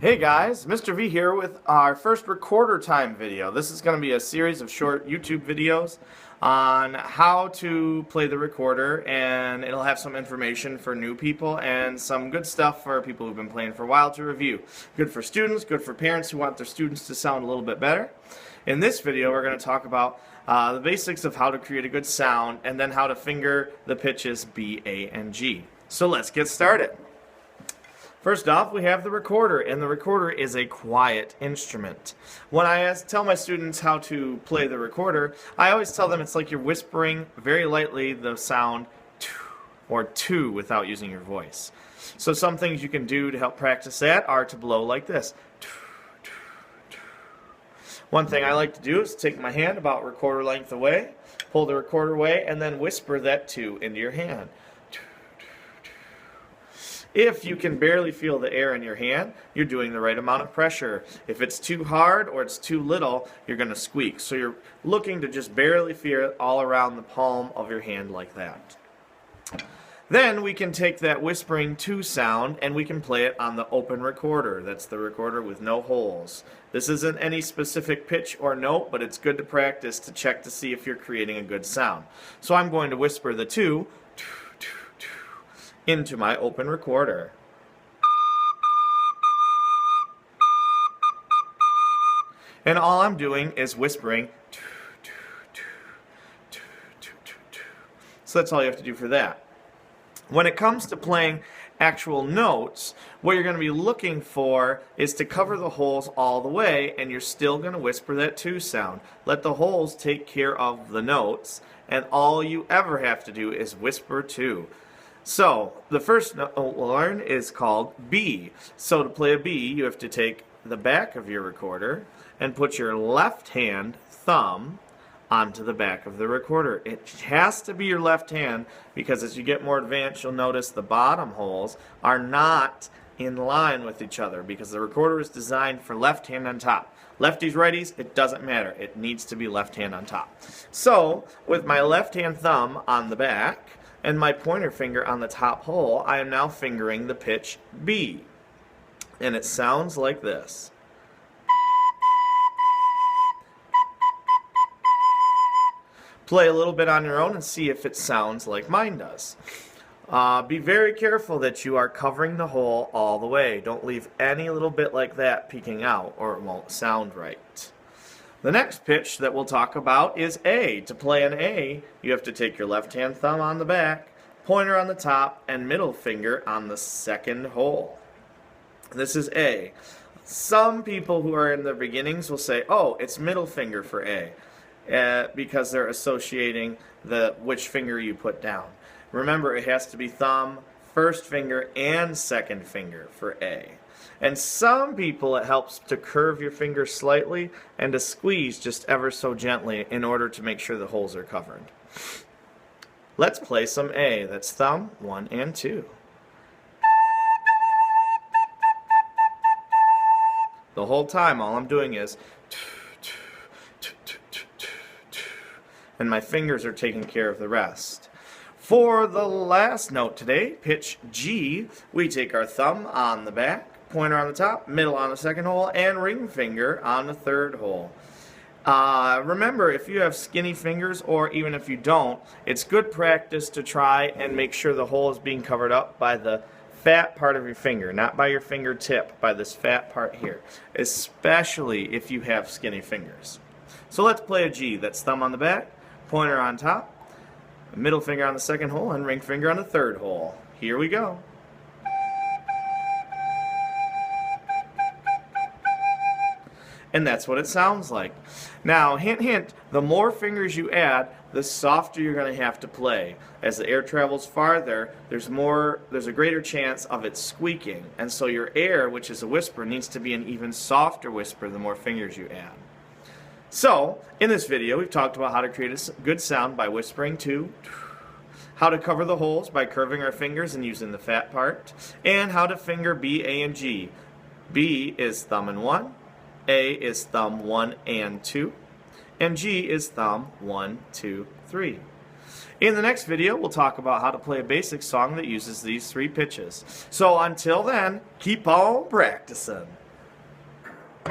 Hey guys, Mr. V here with our first recorder time video. This is going to be a series of short YouTube videos on how to play the recorder, and it'll have some information for new people and some good stuff for people who've been playing for a while to review. Good for students, good for parents who want their students to sound a little bit better. In this video we're going to talk about the basics of how to create a good sound and then how to finger the pitches B, A, and G. So let's get started. First off, we have the recorder, and the recorder is a quiet instrument. When I tell my students how to play the recorder, I always tell them it's like you're whispering very lightly the sound "tu" or "tu" without using your voice. So some things you can do to help practice that are to blow like this. "Tu, tu, tu." One thing I like to do is take my hand about recorder length away, pull the recorder away, and then whisper that "tu" into your hand. If you can barely feel the air in your hand, you're doing the right amount of pressure. If it's too hard or it's too little, you're going to squeak. So you're looking to just barely feel it all around the palm of your hand like that. Then we can take that whispering "tu" sound and we can play it on the open recorder. That's the recorder with no holes. This isn't any specific pitch or note, but it's good to practice to check to see if you're creating a good sound. So I'm going to whisper the "tu" into my open recorder. And all I'm doing is whispering "tu, tu, tu, tu, tu, tu, tu." So that's all you have to do for that. When it comes to playing actual notes, what you're going to be looking for is to cover the holes all the way, and you're still going to whisper that "tu" sound. Let the holes take care of the notes, and all you ever have to do is whisper "tu." So, the first note we'll learn is called B. So to play a B, you have to take the back of your recorder and put your left hand thumb onto the back of the recorder. It has to be your left hand because as you get more advanced, you'll notice the bottom holes are not in line with each other because the recorder is designed for left hand on top. Lefties, righties, it doesn't matter. It needs to be left hand on top. So, with my left hand thumb on the back and my pointer finger on the top hole, I am now fingering the pitch B. And it sounds like this. Play a little bit on your own and see if it sounds like mine does. Be very careful that you are covering the hole all the way. Don't leave any little bit like that peeking out or it won't sound right. The next pitch that we'll talk about is A. To play an A, you have to take your left hand thumb on the back, pointer on the top, and middle finger on the second hole. This is A. Some people who are in the beginnings will say, oh, it's middle finger for A, because they're associating which finger you put down. Remember, it has to be thumb, first finger, and second finger for A. And some people, it helps to curve your finger slightly and to squeeze just ever so gently in order to make sure the holes are covered. Let's play some A. That's thumb 1 and 2. The whole time, all I'm doing is and my fingers are taking care of the rest. For the last note today, pitch G, we take our thumb on the back, pointer on the top, middle on the second hole, and ring finger on the third hole. Remember, if you have skinny fingers, or even if you don't, it's good practice to try and make sure the hole is being covered up by the fat part of your finger, not by your fingertip, by this fat part here, especially if you have skinny fingers. So let's play a G. That's thumb on the back, pointer on top, middle finger on the second hole, and ring finger on the third hole. Here we go. And that's what it sounds like. Now, hint, hint, the more fingers you add, the softer you're going to have to play. As the air travels farther, there's a greater chance of it squeaking. And so your air, which is a whisper, needs to be an even softer whisper the more fingers you add. So, in this video, we've talked about how to create a good sound by whispering "tu", how to cover the holes by curving our fingers and using the fat part, and how to finger B, A, and G. B is thumb and 1, A is thumb 1 and 2, and G is thumb 1, 2, 3. In the next video, we'll talk about how to play a basic song that uses these 3 pitches. So until then, keep on practicing.